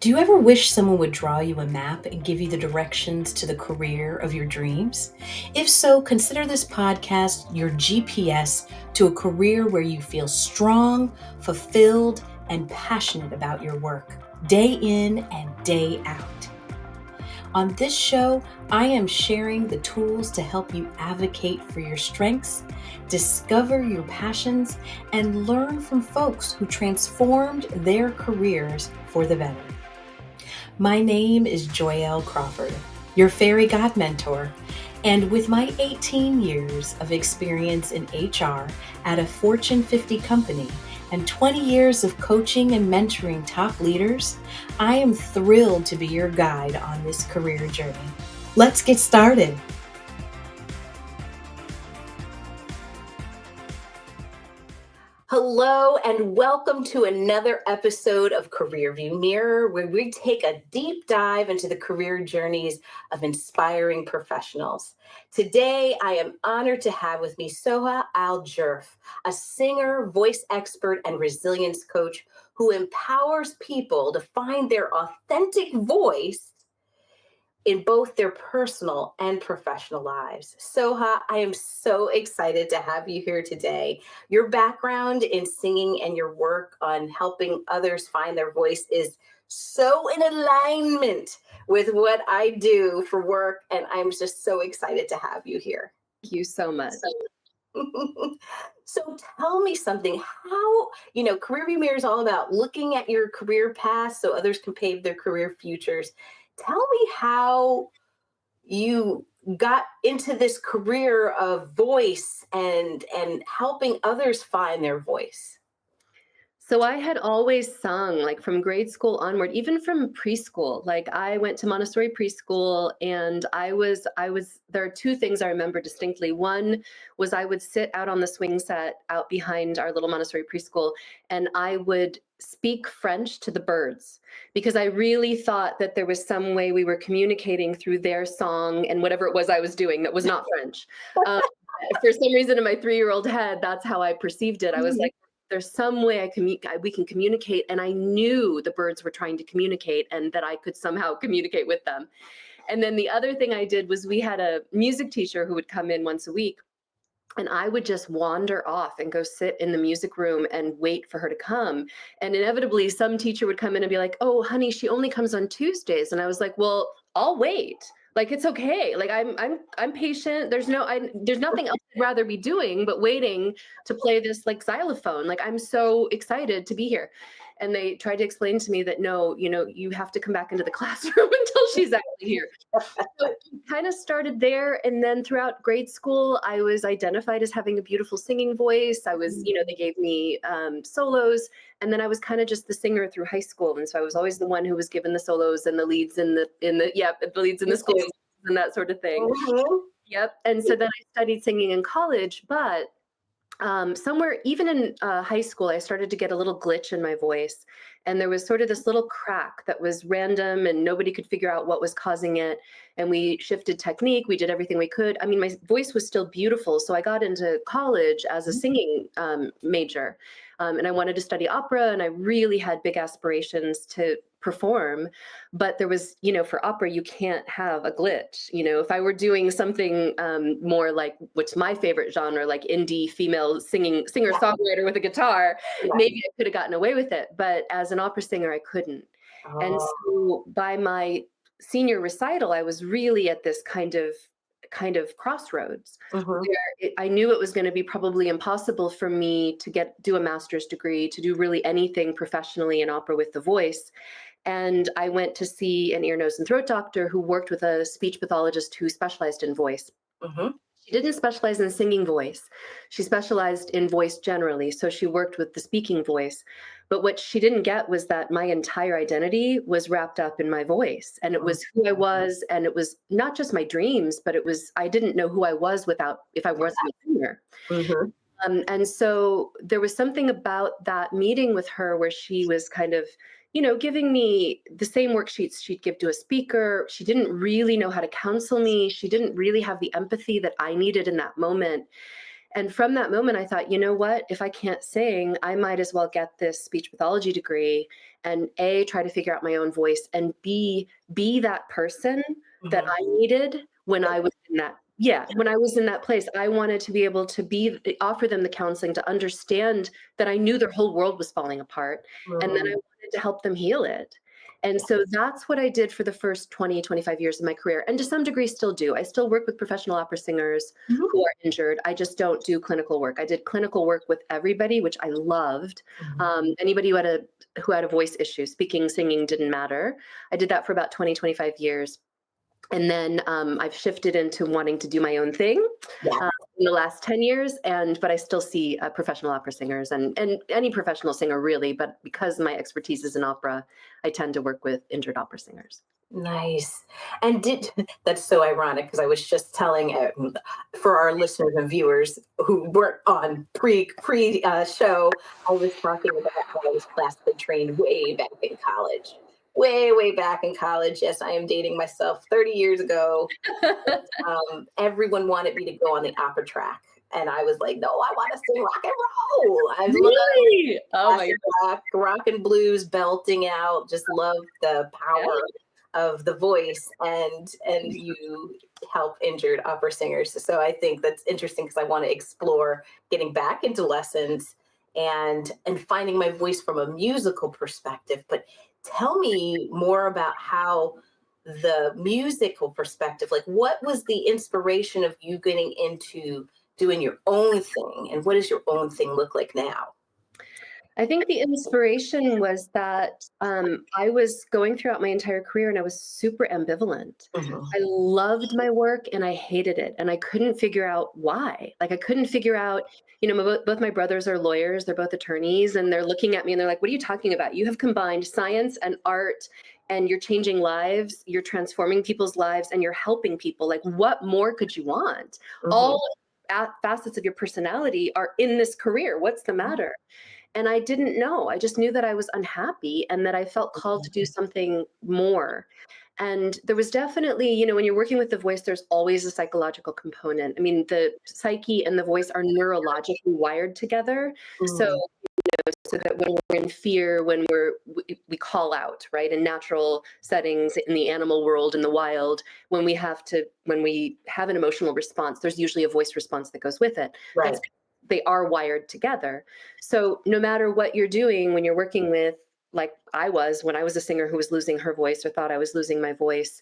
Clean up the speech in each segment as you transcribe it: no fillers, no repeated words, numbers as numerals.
Do you ever wish someone would draw you a map and give you the directions to the career of your dreams? If so, consider this podcast your GPS to a career where you feel strong, fulfilled, and passionate about your work, day in and day out. On this show, I am sharing the tools to help you advocate for your strengths, discover your passions, and learn from folks who transformed their careers for the better. My name is Joyel Crawford, your fairy god mentor, and with my 18 years of experience in HR at a Fortune 50 company and 20 years of coaching and mentoring top leaders, I am thrilled to be your guide on this career journey. Let's get started. Hello, and welcome to another episode of Career View Mirror, where we take a deep dive into the career journeys of inspiring professionals. Today, I am honored to have with me Soha Al-Jurf, a singer, voice expert, and resilience coach who empowers people to find their authentic voice in both their personal and professional lives. Soha, I am so excited to have you here today. Your background in singing and your work on helping others find their voice is so in alignment with what I do for work, and I'm just so excited to have you here. Thank you so much. So tell me something, Career View Mirror is all about looking at your career past so others can pave their career futures. Tell me how you got into this career of voice and helping others find their voice. So I had always sung, like from grade school onward, even from preschool. Like I went to Montessori preschool, and there are two things I remember distinctly. One was I would sit out on the swing set out behind our little Montessori preschool, and I would speak French to the birds because I really thought that there was some way we were communicating through their song and whatever it was I was doing that was not French. For some reason in my 3-year-old head, that's how I perceived it. I was like, there's some way we can communicate. And I knew the birds were trying to communicate and that I could somehow communicate with them. And then the other thing I did was we had a music teacher who would come in once a week, and I would just wander off and go sit in the music room and wait for her to come. And inevitably some teacher would come in and be like, "Oh, honey, she only comes on Tuesdays." And I was like, "Well, I'll wait. Like, it's okay. Like, I'm patient. There's nothing else I'd rather be doing but waiting to play this like xylophone. Like, I'm so excited to be here." And they tried to explain to me that no, you have to come back into the classroom until she's actually here. So it kind of started there. And then throughout grade school, I was identified as having a beautiful singing voice. They gave me solos. And then I was kind of just the singer through high school. And so I was always the one who was given the solos and the leads the leads in the school and that sort of thing. Mm-hmm. Yep. And so then I studied singing in college, but somewhere even in high school, I started to get a little glitch in my voice, and there was sort of this little crack that was random and nobody could figure out what was causing it. And we shifted technique, we did everything we could. I mean, my voice was still beautiful, so I got into college as a singing major, and I wanted to study opera, and I really had big aspirations to perform. But there was, for opera, you can't have a glitch. If I were doing something more like what's my favorite genre, like indie female singer-songwriter with a guitar, maybe I could have gotten away with it. But as an opera singer, I couldn't. And so by my senior recital, I was really at this kind of crossroads where I knew it was going to be probably impossible for me to do a master's degree, to do really anything professionally in opera with the voice. And I went to see an ear, nose, and throat doctor who worked with a speech pathologist who specialized in voice. She didn't specialize in singing voice. She specialized in voice generally. So she worked with the speaking voice. But what she didn't get was that my entire identity was wrapped up in my voice. And it was who I was. And it was not just my dreams, but I didn't know who I was if I wasn't a singer. And so there was something about that meeting with her where she was kind of, giving me the same worksheets she'd give to a speaker. She didn't really know how to counsel me. She didn't really have the empathy that I needed in that moment. And from that moment, I thought, you know what? If I can't sing, I might as well get this speech pathology degree and A, try to figure out my own voice, and B, be that person that I needed when I was in that. Yeah, when I was in that place, I wanted to be able to offer them the counseling to understand that I knew their whole world was falling apart, and then I wanted to help them heal it. And so that's what I did for the first 20, 25 years of my career. And to some degree still do. I still work with professional opera singers who are injured. I just don't do clinical work. I did clinical work with everybody, which I loved. Anybody who had a voice issue, speaking, singing, didn't matter. I did that for about 20, 25 years. And then I've shifted into wanting to do my own thing in the last 10 years. But I still see professional opera singers and any professional singer really. But because my expertise is in opera, I tend to work with injured opera singers. Nice. And that's so ironic because I was just telling for our listeners and viewers who weren't on pre show, I was talking about how I was classically trained way back in college. Way back in college. Yes, I am dating myself 30 years ago. Everyone wanted me to go on the opera track. And I was like, no, I want to sing rock and roll. I Really? love rock and blues, belting out, just love the power of the voice. And you help injured opera singers. So I think that's interesting because I want to explore getting back into lessons and finding my voice from a musical perspective. But tell me more about how the musical perspective, like what was the inspiration of you getting into doing your own thing, and what does your own thing look like now? I think the inspiration was that I was going throughout my entire career and I was super ambivalent. I loved my work and I hated it. And I couldn't figure out why. Like I couldn't figure out, both my brothers are lawyers, they're both attorneys, and they're looking at me and they're like, what are you talking about? You have combined science and art and you're changing lives, you're transforming people's lives, and you're helping people. Like what more could you want? All facets of your personality are in this career. What's the matter? And I didn't know. I just knew that I was unhappy and that I felt called to do something more. And there was definitely, when you're working with the voice, there's always a psychological component. I mean, the psyche and the voice are neurologically wired together. So that when we're in fear, when we call out, right, in natural settings, in the animal world, in the wild, when we have an emotional response, there's usually a voice response that goes with it. Right. They are wired together. So no matter what you're doing when you're working with, like I was when I was a singer who was losing her voice or thought I was losing my voice,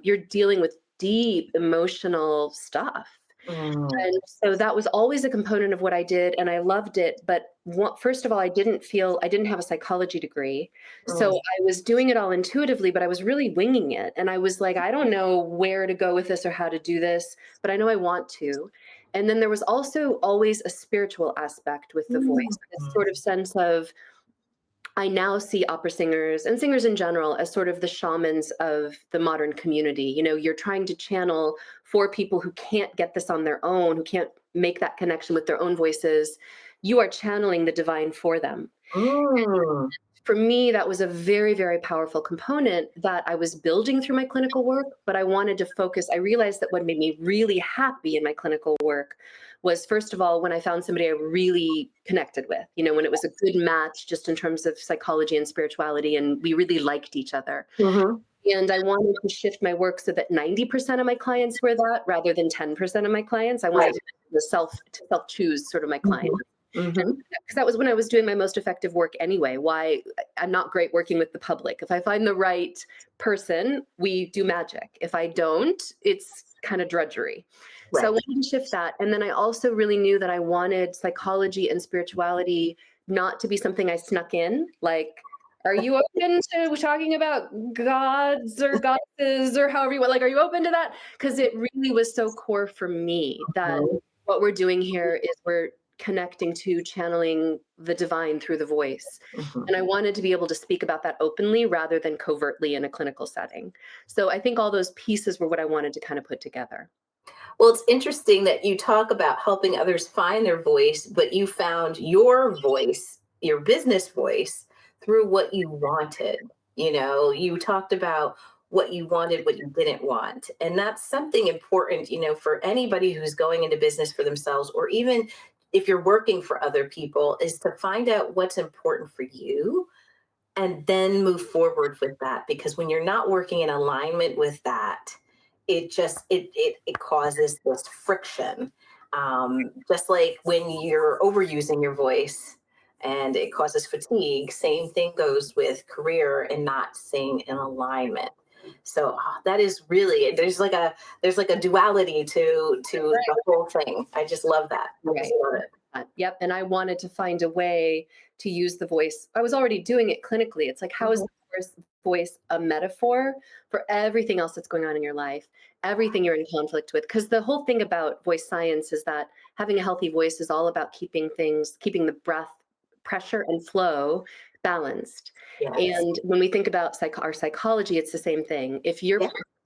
you're dealing with deep emotional stuff. And so that was always a component of what I did, and I loved it. But first of all, I didn't have a psychology degree. So I was doing it all intuitively, but I was really winging it. And I was like, I don't know where to go with this or how to do this, but I know I want to. And then there was also always a spiritual aspect with the voice, this sort of sense of, I now see opera singers and singers in general as sort of the shamans of the modern community. You're trying to channel for people who can't get this on their own, who can't make that connection with their own voices. You are channeling the divine for them. For me, that was a very, very powerful component that I was building through my clinical work, but I wanted to focus. I realized that what made me really happy in my clinical work was, first of all, when I found somebody I really connected with, when it was a good match just in terms of psychology and spirituality, and we really liked each other. And I wanted to shift my work so that 90% of my clients were that rather than 10% of my clients. I wanted to self-choose sort of my clients. Because that was when I was doing my most effective work anyway. Why I'm not great working with the public. If I find the right person, we do magic. If I don't, it's kind of drudgery. So I wanted to shift that. And then I also really knew that I wanted psychology and spirituality not to be something I snuck in. Like, are you open to talking about gods or goddesses or however you want? Like, are you open to that? Because it really was so core for me that what we're doing here is we're connecting to channeling the divine through the voice. And I wanted to be able to speak about that openly rather than covertly in a clinical setting. So I think all those pieces were what I wanted to kind of put together. Well, it's interesting that you talk about helping others find their voice, but you found your voice, your business voice, through what you wanted. You talked about what you wanted, what you didn't want. And that's something important, for anybody who's going into business for themselves, or even if you're working for other people, is to find out what's important for you and then move forward with that. Because when you're not working in alignment with that, it causes this friction. Just like when you're overusing your voice and it causes fatigue, same thing goes with career and not staying in alignment. So that is really, there's like a duality to the whole thing. I just love that. I just love it. Yep. And I wanted to find a way to use the voice. I was already doing it clinically. It's like, how is the voice a metaphor for everything else that's going on in your life, everything you're in conflict with? Because the whole thing about voice science is that having a healthy voice is all about keeping the breath, pressure, and flow balanced. Yes. And when we think about our psychology, it's the same thing. If your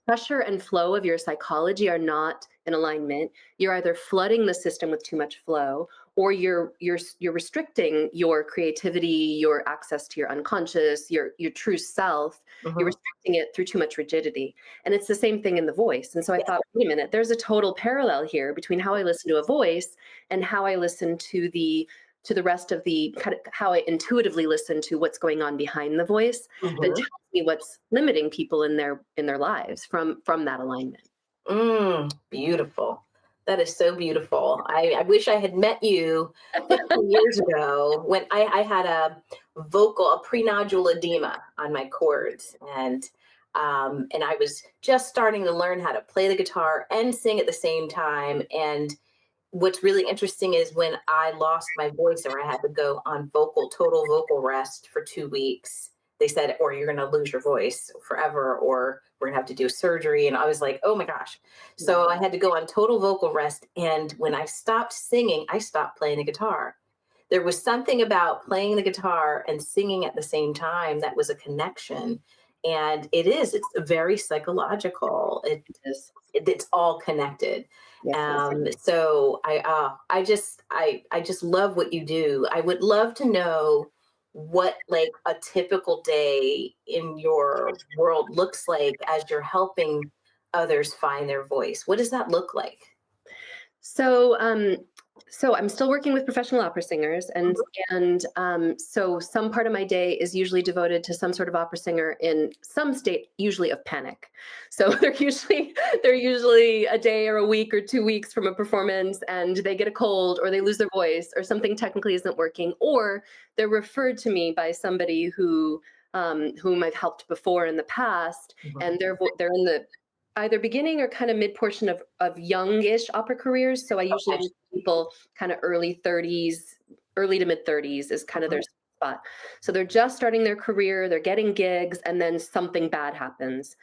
pressure and flow of your psychology are not in alignment, you're either flooding the system with too much flow, or you're restricting your creativity, your access to your unconscious, your true self. You're restricting it through too much rigidity. And it's the same thing in the voice. And so I thought, wait a minute, there's a total parallel here between how I listen to a voice and how I listen to the rest of the kind of how I intuitively listen to what's going on behind the voice that tells me what's limiting people in their lives from that alignment. Beautiful. That is so beautiful. I wish I had met you 15 years ago when I had a prenodal edema on my cords, and I was just starting to learn how to play the guitar and sing at the same time. And what's really interesting is when I lost my voice, or I had to go on total vocal rest for 2 weeks, they said, or you're going to lose your voice forever, or we're going to have to do surgery. And I was like, oh my gosh. So I had to go on total vocal rest. And when I stopped singing, I stopped playing the guitar. There was something about playing the guitar and singing at the same time that was a connection. And it's very psychological. It's all connected. So I just love what you do. I would love to know what like a typical day in your world looks like as you're helping others find their voice. What does that look like? So I'm still working with professional opera singers, and so some part of my day is usually devoted to some sort of opera singer in some state, usually of panic. So they're usually a day or a week or 2 weeks from a performance, and they get a cold, or they lose their voice, or something technically isn't working, or they're referred to me by somebody whom I've helped before in the past, and they're in the either beginning or kind of mid portion of youngish opera careers. So I usually have people kind of early 30s, early to mid 30s is kind of their spot. So they're just starting their career, they're getting gigs, and then something bad happens.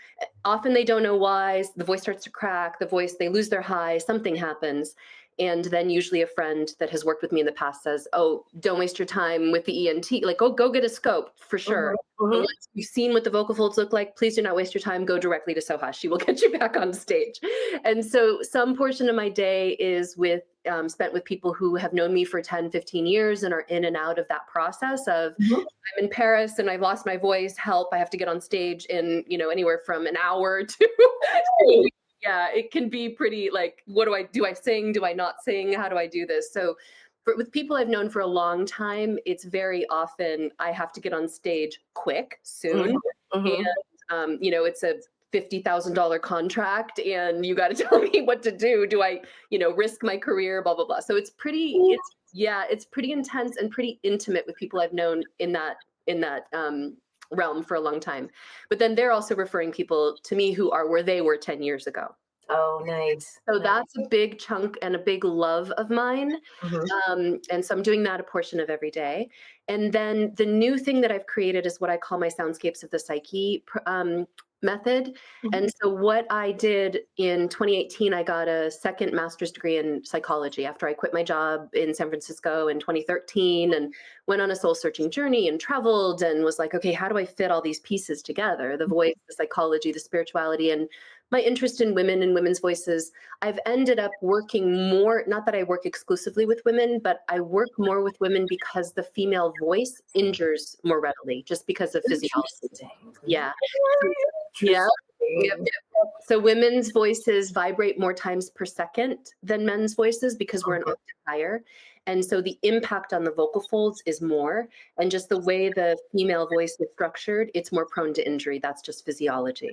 Often they don't know why. The voice starts to crack, they lose their high, something happens. And then usually a friend that has worked with me in the past says, oh, don't waste your time with the ENT. Like, go get a scope for sure. Once you've seen what the vocal folds look like, please do not waste your time. Go directly to Soha. She will get you back on stage. And so some portion of my day is spent with people who have known me for 10, 15 years and are in and out of that process of, I'm in Paris and I've lost my voice. Help. I have to get on stage in, anywhere from an hour to yeah, it can be pretty like, what do I sing? Do I not sing? How do I do this? So with people I've known for a long time, it's very often I have to get on stage quick, soon. And, it's a $50,000 contract and you got to tell me what to do. Do I, risk my career, blah, blah, blah. So it's pretty intense and pretty intimate with people I've known in that realm for a long time. But then they're also referring people to me who are where they were 10 years ago. Oh, nice. So that's a big chunk and a big love of mine. And so I'm doing that a portion of every day. And then the new thing that I've created is what I call my Soundscapes of the Psyche method. And so what I did in 2018, I got a second master's degree in psychology after I quit my job in San Francisco in 2013 and went on a soul searching journey and traveled and was like, okay, how do I fit all these pieces together? The voice, the psychology, the spirituality, and my interest in women and women's voices. I've ended up working more, not that I work exclusively with women, but I work more with women because the female voice injures more readily just because of physiology. Yeah. Yep, yep. So women's voices vibrate more times per second than men's voices because we're an octave higher. And so the impact on the vocal folds is more. And just the way the female voice is structured, it's more prone to injury. That's just physiology.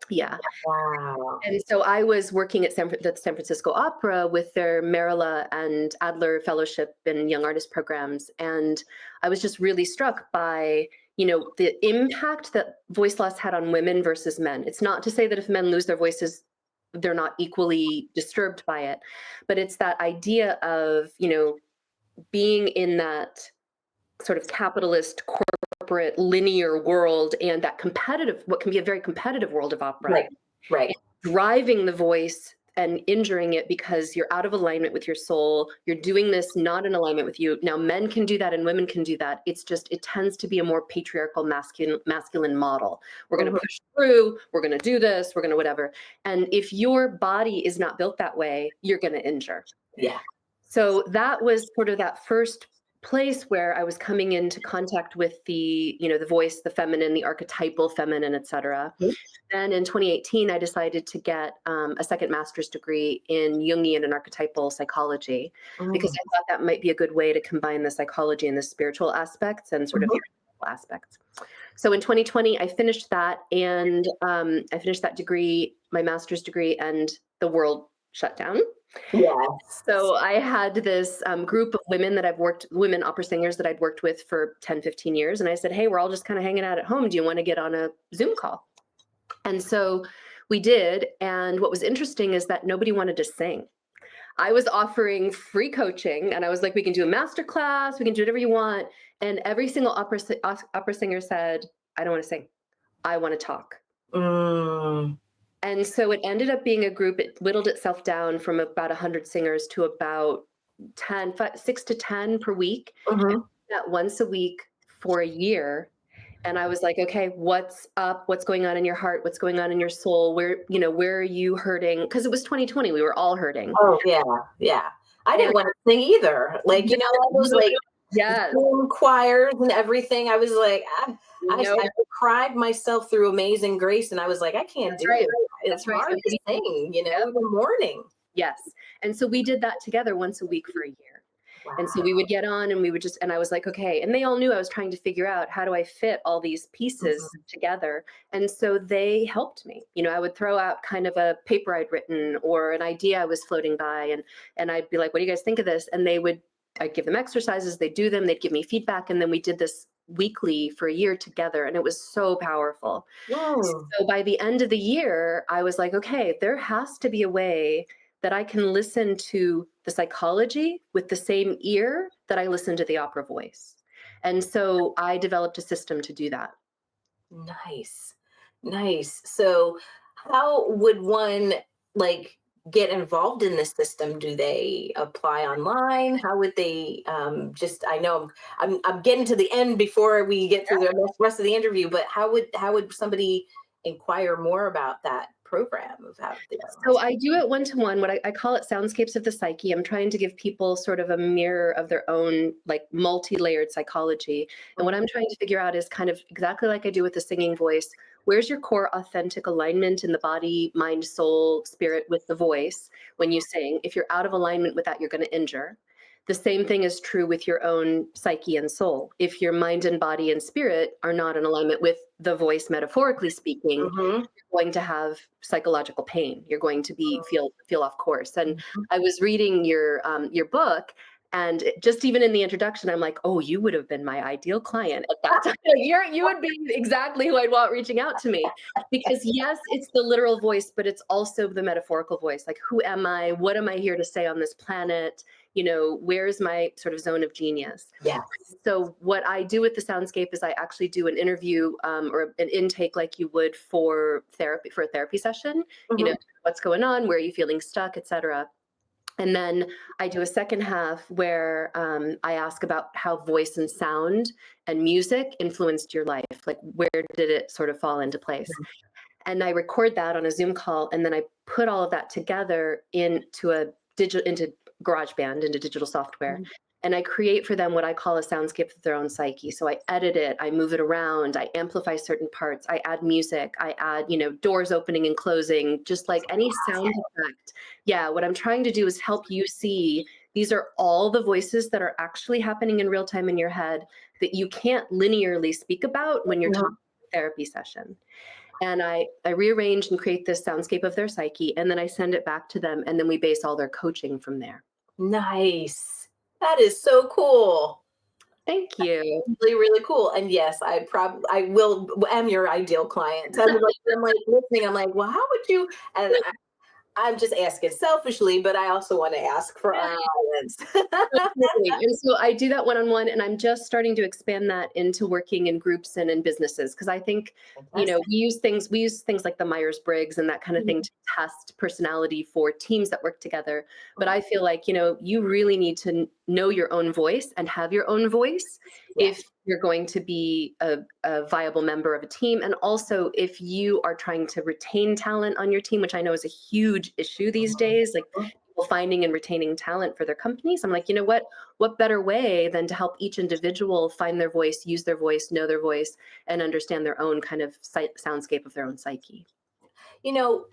Yeah. Wow. And so I was working at the San Francisco Opera with their Marilla and Adler Fellowship and Young Artist programs. And I was just really struck by, the impact that voice loss had on women versus men. It's not to say that if men lose their voices, they're not equally disturbed by it, but it's that idea of, being in that sort of capitalist corporate linear world and that competitive, what can be a very competitive world of opera. Right. Driving the voice and injuring it because you're out of alignment with your soul. You're doing this not in alignment with you. Now, men can do that and women can do that. It's just, it tends to be a more patriarchal, masculine model. We're going to push through. We're going to do this. We're going to whatever. And if your body is not built that way, you're going to injure. Yeah. So that was sort of that first place where I was coming into contact with the, the voice, the feminine, the archetypal feminine, et cetera. Then in 2018, I decided to get a second master's degree in Jungian and archetypal psychology because I thought that might be a good way to combine the psychology and the spiritual aspects and sort of the aspects. So in 2020, I finished that and I finished that degree, my master's degree, and the world shut down. Yes. So I had this group of women opera singers that I'd worked with for 10, 15 years. And I said, hey, we're all just kind of hanging out at home. Do you want to get on a Zoom call? And so we did. And what was interesting is that nobody wanted to sing. I was offering free coaching and I was like, we can do a master class. We can do whatever you want. And every single opera singer said, I don't want to sing. I want to talk. And so it ended up being a group. It whittled itself down from about 100 singers to about 6 to 10 per week. That once a week for a year. And I was like, okay, what's up? What's going on in your heart? What's going on in your soul? Where are you hurting? Because it was 2020. We were all hurting. Oh, yeah. Yeah. I didn't want to sing either. Like, I was like, choirs and everything. I was like, I cried myself through Amazing Grace, and I was like, I can't do it. It's hard to sing, in the morning. Yes. And so we did that together once a week for a year. Wow. And so we would get on and we would and I was like, okay. And they all knew I was trying to figure out how do I fit all these pieces together. And so they helped me. I would throw out kind of a paper I'd written or an idea I was floating by. And I'd be like, what do you guys think of this? And I'd give them exercises, they'd do them, they'd give me feedback. And then we did this weekly for a year together. And it was so powerful. So by the end of the year, I was like, okay, there has to be a way that I can listen to the psychology with the same ear that I listen to the opera voice. And so I developed a system to do that. Nice. So how would one get involved in this system? Do they apply online? How would they I know I'm getting to the end before we get to the rest of the interview, but how would somebody inquire more about that program of how So I do it one-to-one. What I call it soundscapes of the psyche. I'm trying to give people sort of a mirror of their own multi-layered psychology. And what I'm trying to figure out is kind of exactly like I do with the singing voice. Where's your core authentic alignment in the body, mind, soul, spirit with the voice when you sing? If you're out of alignment with that, you're going to injure. The same thing is true with your own psyche and soul. If your mind and body and spirit are not in alignment with the voice, metaphorically speaking, you're going to have psychological pain. You're going to feel off course. And I was reading your book, and just even in the introduction, I'm like, oh, you would have been my ideal client at that time. You would be exactly who I'd want reaching out to me. Because yes, it's the literal voice, but it's also the metaphorical voice. Like, who am I? What am I here to say on this planet? Where's my sort of zone of genius? Yeah. So what I do with the soundscape is I actually do an interview or an intake like you would for a therapy session. What's going on? Where are you feeling stuck, et cetera. And then I do a second half where I ask about how voice and sound and music influenced your life. Like, where did it sort of fall into place? And I record that on a Zoom call, and then I put all of that together into GarageBand, into digital software. and I create for them what I call a soundscape of their own psyche. So I edit it, I move it around, I amplify certain parts, I add music, I add, doors opening and closing, just like any sound effect. Yeah, what I'm trying to do is help you see these are all the voices that are actually happening in real time in your head that you can't linearly speak about when you're talking therapy session. And I rearrange and create this soundscape of their psyche, and then I send it back to them, and then we base all their coaching from there. Nice. That is so cool. Thank you. Really, really cool. And yes, I will am your ideal client. I'm like listening. I'm like, well, how would you? And I'm just asking selfishly, but I also want to ask for our audience. Absolutely. And so I do that one-on-one, and I'm just starting to expand that into working in groups and in businesses. Because I think, we use things like the Myers-Briggs and that kind of thing to test personality for teams that work together. But I feel like, you really need to know your own voice and have your own voice if you're going to be a viable member of a team. And also if you are trying to retain talent on your team, which I know is a huge issue these days, like people finding and retaining talent for their companies. I'm like, what better way than to help each individual find their voice, use their voice, know their voice, and understand their own kind of soundscape of their own psyche.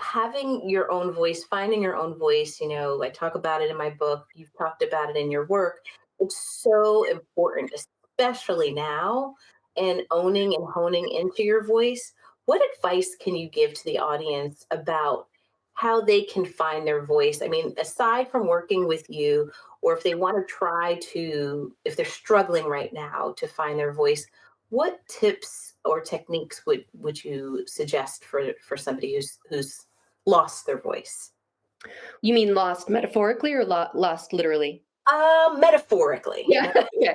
Having your own voice, finding your own voice, I talk about it in my book. You've talked about it in your work. It's so important, especially now, and owning and honing into your voice. What advice can you give to the audience about how they can find their voice? I mean, aside from working with you, or if they want to if they're struggling right now to find their voice, what tips or techniques would you suggest for somebody who's lost their voice? You mean lost metaphorically or lost literally? Metaphorically. Yeah. Yeah.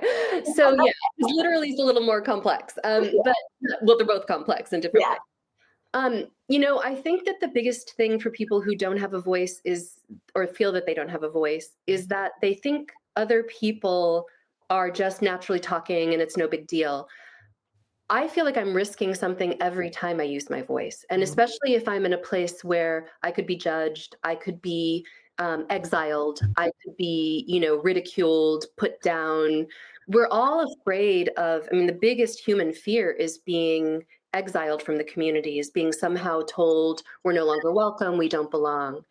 So yeah, literally is a little more complex. But well, they're both complex in different ways. I think that the biggest thing for people who don't have a voice or feel that they don't have a voice, is that they think other people are just naturally talking and it's no big deal. I feel like I'm risking something every time I use my voice. And especially if I'm in a place where I could be judged, I could be exiled, I could be, ridiculed, put down. We're all afraid the biggest human fear is being exiled from the community, is being somehow told we're no longer welcome, we don't belong.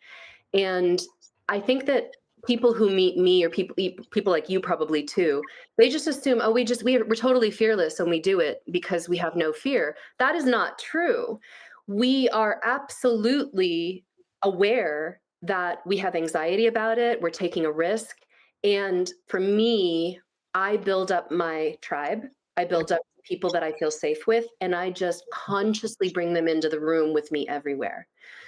And I think that people who meet me, or people like you probably too, they just assume, oh, we're totally fearless and we do it because we have no fear. That is not true. We are absolutely aware that we have anxiety about it. We're taking a risk. And for me, I build up my tribe. I build up people that I feel safe with, and I just consciously bring them into the room with me everywhere.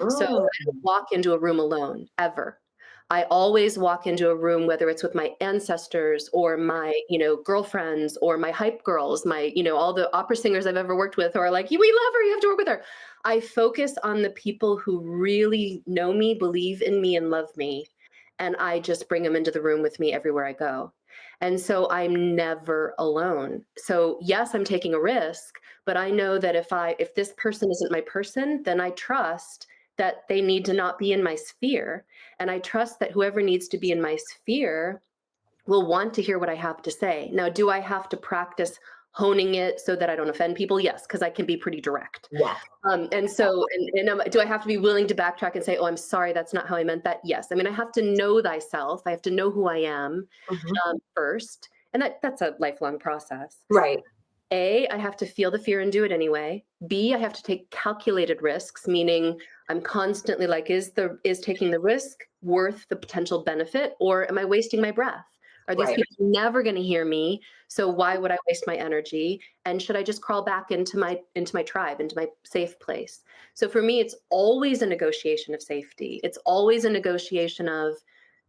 So I don't walk into a room alone, ever. I always walk into a room, whether it's with my ancestors or my, girlfriends or my hype girls, my, all the opera singers I've ever worked with who are like, we love her, you have to work with her. I focus on the people who really know me, believe in me, and love me. And I just bring them into the room with me everywhere I go. And so I'm never alone. So yes, I'm taking a risk, but I know that if this person isn't my person, then I trust that they need to not be in my sphere. And I trust that whoever needs to be in my sphere will want to hear what I have to say. Now, do I have to practice honing it so that I don't offend people? Yes, because I can be pretty direct. Yeah. And so, do I have to be willing to backtrack and say, oh, I'm sorry, that's not how I meant that? Yes. I have to know thyself. I have to know who I am first. And that's a lifelong process. Right. A, I have to feel the fear and do it anyway. B, I have to take calculated risks, meaning I'm constantly like, is taking the risk worth the potential benefit, or am I wasting my breath? Are these people never going to hear me? So why would I waste my energy? And should I just crawl back into my tribe, into my safe place? So for me, it's always a negotiation of safety. It's always a negotiation of,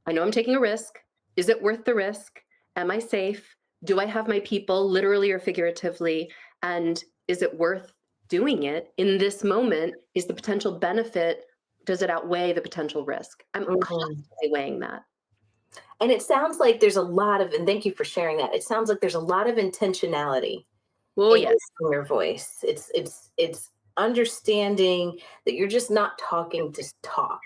I know I'm taking a risk. Is it worth the risk? Am I safe? Do I have my people, literally or figuratively? And is it worth doing it in this moment? Is the potential benefit, does it outweigh the potential risk? I'm constantly weighing that. And it sounds like there's a lot of, and thank you for sharing that. It sounds like there's a lot of intentionality in your voice. It's understanding that you're just not talking to talk.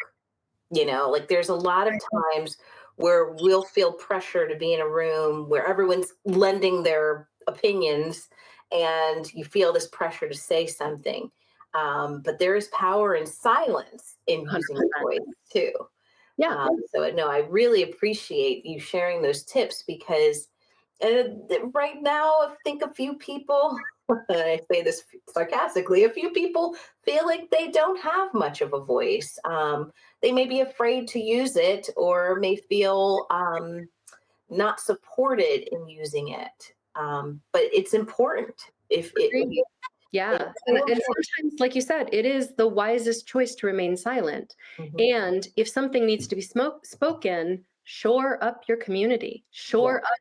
Like there's a lot of times where we'll feel pressure to be in a room where everyone's lending their opinions and you feel this pressure to say something. But there is power in silence in using your 100%. voice too. Yeah. So no, I really appreciate you sharing those tips because right now, I think a few people, and I say this sarcastically, a few people feel like they don't have much of a voice. They may be afraid to use it or may feel not supported in using it. But it's important if Agreed. it's Yeah. so And important. sometimes, like you said, it is the wisest choice to remain silent. Mhm. And if something needs to be spoken, shore up your community. Yeah. Shore up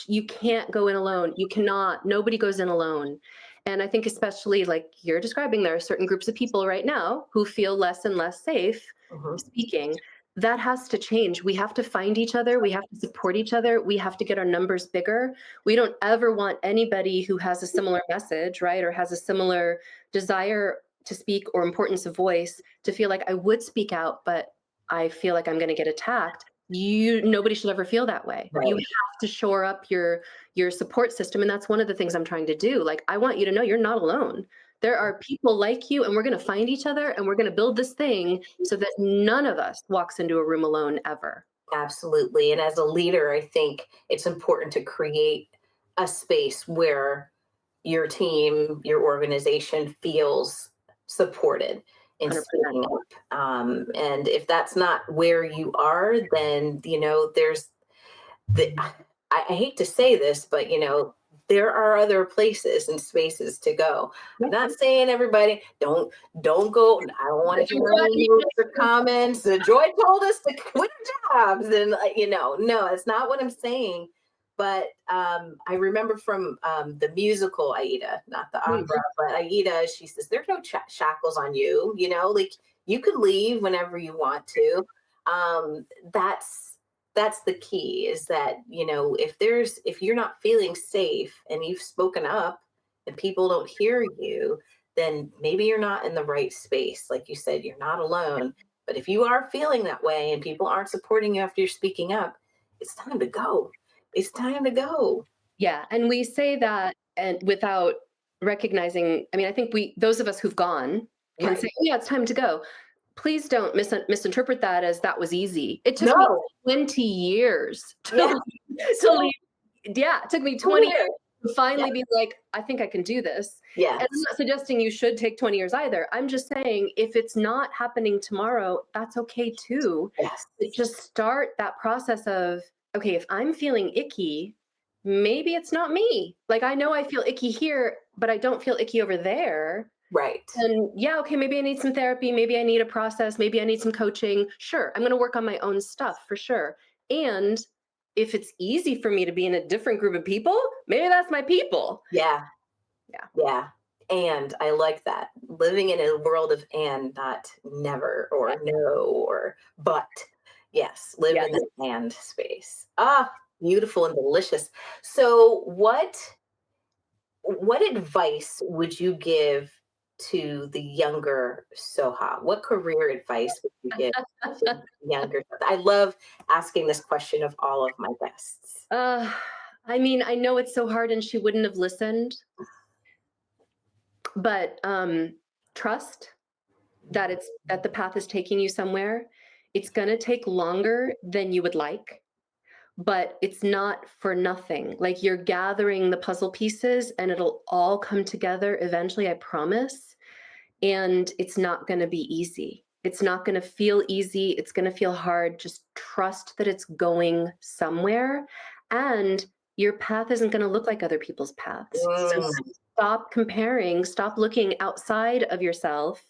you can't go in alone. You cannot, nobody goes in alone. And I think, especially like you're describing, there are certain groups of people right now who feel less and less safe Mhm. speaking. That has to change. We have to find each other. We have to support each other. We have to get our numbers bigger. We don't ever want anybody who has a similar message, right, or has a similar desire to speak or importance of voice to feel like I would speak out, but I feel like I'm going to get attacked. Nobody should ever feel that way. You Right. have to shore up your support system, and that's one of the things I'm trying to do. Like, I want you to know you're not alone. There are people like you, and we're going to find each other, and we're going to build this thing so that none of us walks into a room alone ever. Absolutely. And as a leader, I think it's important to create a space where your team, your organization feels supported in 100%. speaking up. And if that's not where you are, then, there's I hate to say this, but, there are other places and spaces to go. I'm not saying everybody don't go. I don't want to hear any notes or comments. Joy told us to quit our jobs, and no, that's not what I'm saying. But I remember from the musical Aida, not the opera, but Aida. She says there's no shackles on you. Like you can leave whenever you want to. Um, that's the key, is that if you're not feeling safe and you've spoken up and people don't hear you, then maybe you're not in the right space. Like you said, you're not alone. But if you are feeling that way and people aren't supporting you after you're speaking up, it's time to go. It's time to go. Yeah, and we say that and without recognizing, I mean, I think those of us who've gone can Right. say, "Oh, yeah, it's time to go." Please don't misinterpret that as that was easy. It took me No. 20 years to Yeah. to leave. Yeah, it took me 20 Clear. years to finally Yeah. be like, "I think I can do this." Yes. And I'm not suggesting you should take 20 years either. I'm just saying if it's not happening tomorrow, that's okay too. Yes. But just start that process of, okay, if I'm feeling icky, maybe it's not me. Like, I know I feel icky here, but I don't feel icky over there. Right. And yeah, okay, maybe I need some therapy. Maybe I need a process. Maybe I need some coaching. Sure, I'm going to work on my own stuff for sure. And if it's easy for me to be in a different group of people, maybe that's my people. Yeah. Yeah. Yeah. And I like that. Living in a world of and, not never or no or but. Yes, live Yes. in the and space. Ah, beautiful and delicious. So what advice would you give to the younger Soha? What career advice would you give to the younger? I love asking this question of all of my guests. Uh, I mean, I know it's so hard and she wouldn't have listened, but trust that the path is taking you somewhere. It's going to take longer than you would like, but it's not for nothing. Like, you're gathering the puzzle pieces and it'll all come together eventually, I promise. And it's not going to be easy. It's not going to feel easy. It's going to feel hard. Just trust that it's going somewhere. And your path isn't going to look like other people's paths. So Mm, stop comparing, stop looking outside of yourself.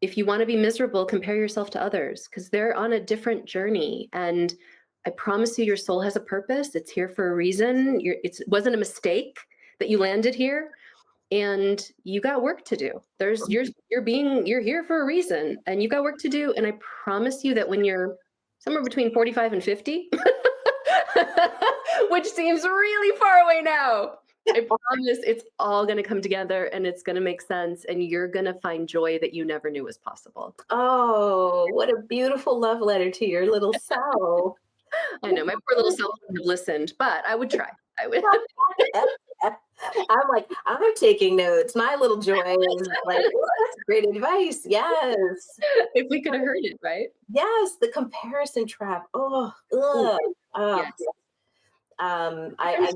If you want to be miserable, compare yourself to others because they're on a different journey. And I promise you, your soul has a purpose. It's here for a reason. It wasn't a mistake that you landed here, and you got work to do. You're here for a reason, and you got work to do. And I promise you that when you're somewhere between 45 and 50, which seems really far away now, I promise it's all going to come together and it's going to make sense, and you're going to find joy that you never knew was possible. oh, what a beautiful love letter to your little self. I know my poor little self wouldn't have listened, but I would try. I would. I'm like, I'm taking notes. My little Joy is like, "Ooh, that's great advice. Yes. If we could have heard it, right? Yes, the comparison trap. Oh, Ooh, ugh. Oh, yes. I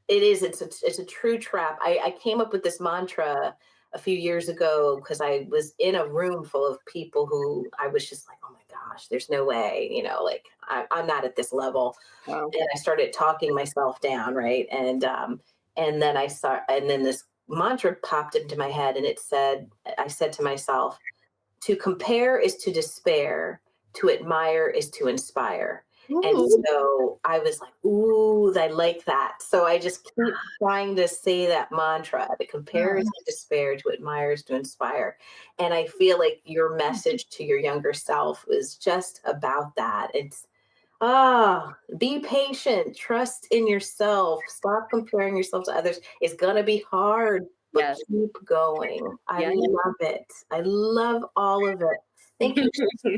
it is. It's a true trap. I came up with this mantra a few years ago because I was in a room full of people who I was just like, oh my gosh, there's no way, like I'm not at this level. Wow. And I started talking myself down, right? And then and then this mantra popped into my head, and I said to myself, to compare is to despair, to admire is to inspire. And Ooh, so I was like, ooh, I like that. So I just keep trying to say that mantra, to compare is to despair, to admire is to inspire. And I feel like your message to your younger self is just about that. It's be patient, trust in yourself, stop comparing yourself to others. It's gonna be hard, but yes. keep going. I Yeah. love it. I love all of it. Thank you so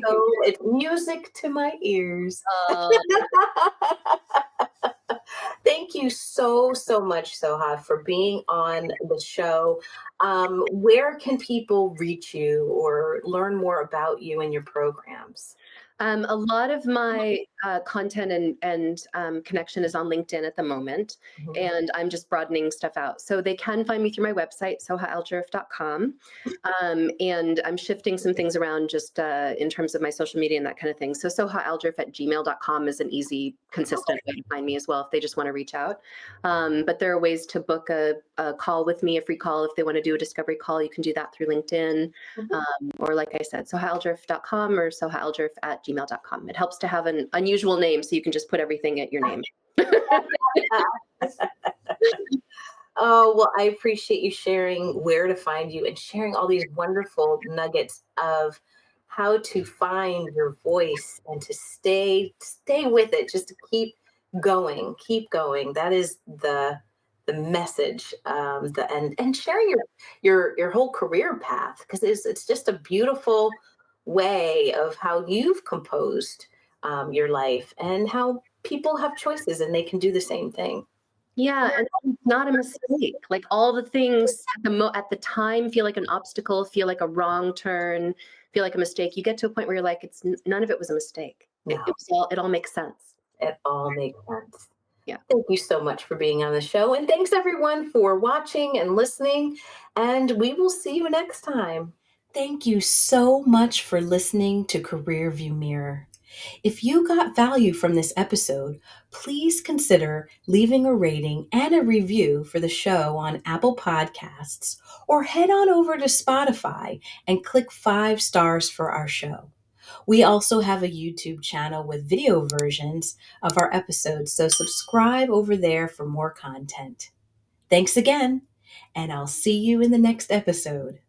it's music to my ears. Oh, Thank you so, so much, Soha, for being on the show. Where can people reach you or learn more about you and your programs? a lot of my content and connection is on LinkedIn at the moment, Mhm. and I'm just broadening stuff out. So they can find me through my website, sohaaljurf.com. And I'm shifting some things around just in terms of my social media and that kind of thing. So sohaaljurf at gmail.com is an easy, consistent way to find me as well if they just want to reach out. But there are ways to book a call with me, a free call. If they want to do a discovery call, you can do that through LinkedIn. Mhm. Or like I said, sohaaljurf.com or sohaaljurf at gmail.com. It helps to have an unusual name so you can just put everything at your name. Oh, well, I appreciate you sharing where to find you and sharing all these wonderful nuggets of how to find your voice and to stay with it, just to keep going, keep going. That is the message. And sharing your whole career path, because it's just a beautiful way of how you've composed your life and how people have choices and they can do the same thing. Yeah, and it's not a mistake. Like all the things at the time feel like an obstacle, feel like a wrong turn, feel like a mistake. You get to a point where you're like, none of it was a mistake. No. It all makes sense. It all makes sense. Yeah. Thank you so much for being on the show. And thanks everyone for watching and listening. And we will see you next time. Thank you so much for listening to Career View Mirror. If you got value from this episode, please consider leaving a rating and a review for the show on Apple Podcasts, or head on over to Spotify and click 5 stars for our show. We also have a YouTube channel with video versions of our episodes, so subscribe over there for more content. Thanks again, and I'll see you in the next episode.